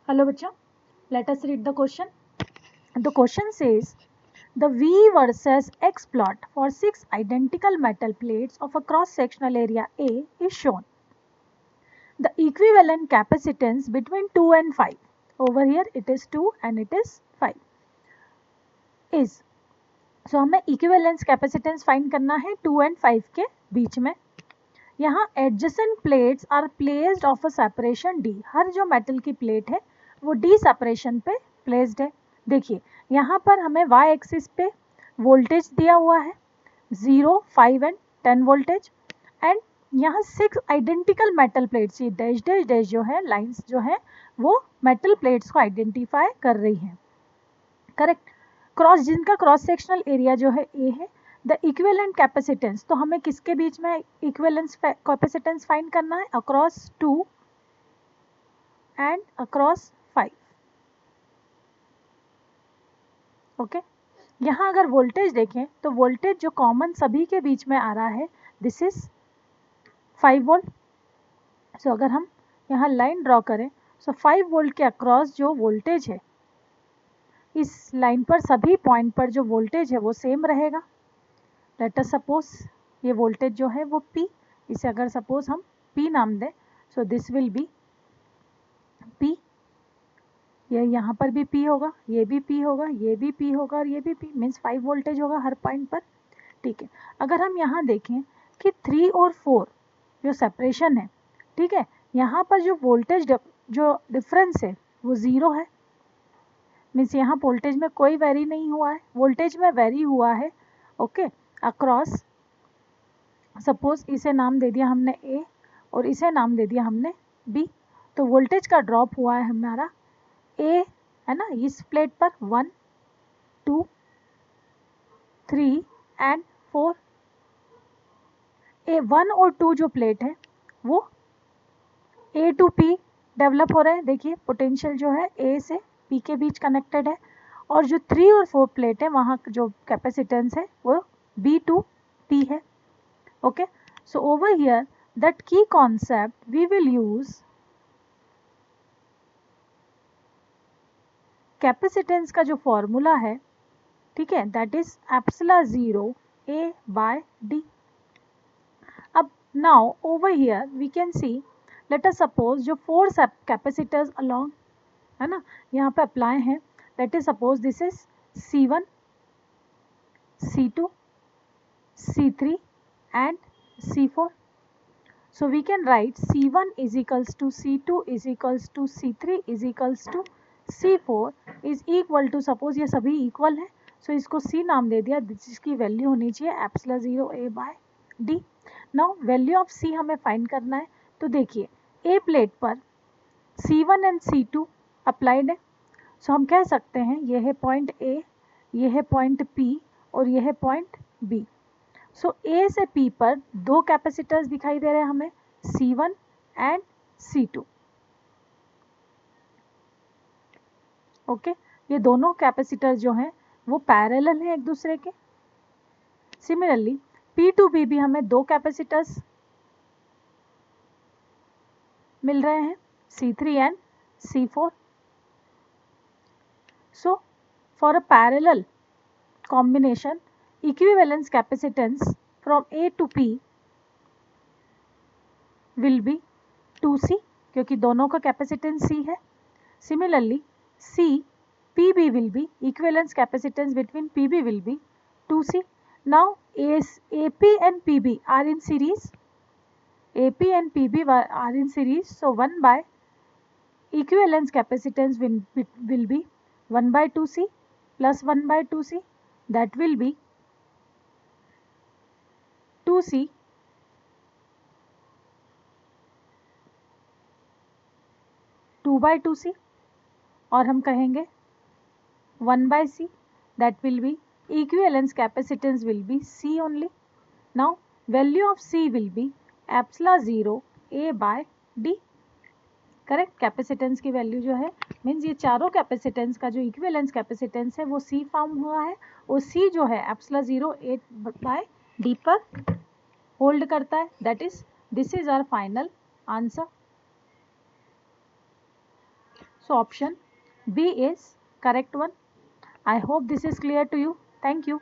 Hello bachcha, let us read the question. The question says the V versus X plot for 6 identical metal plates of a cross-sectional area A is shown. The equivalent capacitance between 2 and 5, over here it is 2 and it is 5, is, so हमें equivalence capacitance find करना है 2 and 5 के बीच में. यहाँ adjacent plates are placed of a separation D. हर जो metal की plate है वो D सेपरेशन पे प्लेस्ड है. देखिए यहाँ पर हमें y एक्सिस पे वोल्टेज दिया हुआ है 0, 5 एंड 10 वोल्टेज, एंड यहाँ 6 आइडेंटिकल मेटल प्लेट्स, ये डैश डैश डैश जो है लाइंस जो है वो मेटल प्लेट्स को आइडेंटिफाई कर रही हैं. करेक्ट. जिनका क्रॉस सेक्शनल एरिया जो है ए है. द इक्विवेलेंट कैपेसिटेंस, तो हमें किसके बीच में इक्विवेलेंस कैपेसिटेंस फाइंड करना है, अक्रॉस 2 एंड अक्रॉस 5. ओके. यहाँ अगर वोल्टेज देखें तो वोल्टेज जो कॉमन सभी के बीच में आ रहा है दिस इज 5 वोल्ट. सो अगर हम यहाँ लाइन ड्रॉ करें सो 5 वोल्ट के अक्रॉस जो वोल्टेज है, इस लाइन पर सभी पॉइंट पर जो वोल्टेज है वो सेम रहेगा. लेट अस सपोज ये वोल्टेज जो है वो P, इसे अगर सपोज हम P नाम दें, so this will be P. ये यहाँ पर भी P होगा, ये भी P होगा, ये भी P होगा और ये भी P, मीन्स 5 वोल्टेज होगा हर पॉइंट पर. ठीक है. अगर हम यहाँ देखें कि 3 और 4 जो सेपरेशन है, ठीक है, यहाँ पर जो वोल्टेज जो डिफरेंस है वो 0 है, मीन्स यहाँ वोल्टेज में कोई वेरी नहीं हुआ है. वोल्टेज में वेरी हुआ है ओके अक्रॉस, सपोज इसे नाम दे दिया हमने A और इसे नाम दे दिया हमने B. तो वोल्टेज का ड्रॉप हुआ है हमारा A है ना, इस प्लेट पर 1, 2, 3 एंड 4. A1 और 2 जो प्लेट है वो A to P डेवलप हो रहे हैं. देखिए पोटेंशियल जो है A से P के बीच कनेक्टेड है, और जो 3 और 4 प्लेट है वहाँ जो कैपेसिटेंस है वो B to P है. Okay. So over here that की concept we will use capacitance का जो फॉर्मूला है, ठीक है, that is epsilon 0 A by D. अब now over here we can see, let us suppose जो 4 कैपेसिटर्स अलोंग है ना यहाँ पे अप्लाई है, late us suppose this is C1, C2, C3 and C4. So we can write C1 is equals to C2 is equals to C3 is equals to C4 is equal to, suppose ये सभी equal है, सो इसको C नाम दे दिया, जिसकी value होनी चाहिए epsilon 0 A by D. Now value of C हमें फाइंड करना है. तो देखिए A प्लेट पर C1 एंड C2 अप्लाइड है, सो हम कह सकते हैं ये है पॉइंट A, ये है पॉइंट P और ये है पॉइंट B. सो A से P पर 2 कैपेसिटर्स दिखाई दे रहे हैं हमें, C1 एंड C2. ओके. ये दोनों कैपेसिटर जो हैं वो पैरेलल हैं एक दूसरे के. सिमिलरली P to B भी हमें 2 कैपेसिटर्स मिल रहे हैं, C3 and C4. So for a parallel combination, equivalence capacitance from A to P will be 2C, क्योंकि दोनों का कैपेसिटेंस C है. Similarly, PB will be equivalence capacitance between PB will be 2C. Now AP and PB are in series. AP and PB are in series, so 1 by equivalence capacitance will be 1 by 2C plus 1 by 2C, that will be 2C two by 2C, और हम कहेंगे 1 by C, that will be equivalence capacitance will be C only. Now value of C will be epsilon 0 A by D. Correct. Capacitance की value जो है means ये चारों capacitance का जो इक्विवेलेंस कैपेसिटेंस है वो C फॉर्म हुआ है, और C जो है एप्सिलॉन 0 A by D पर होल्ड करता है. That is this is our final answer. So option B is correct one. I hope this is clear to you. Thank you.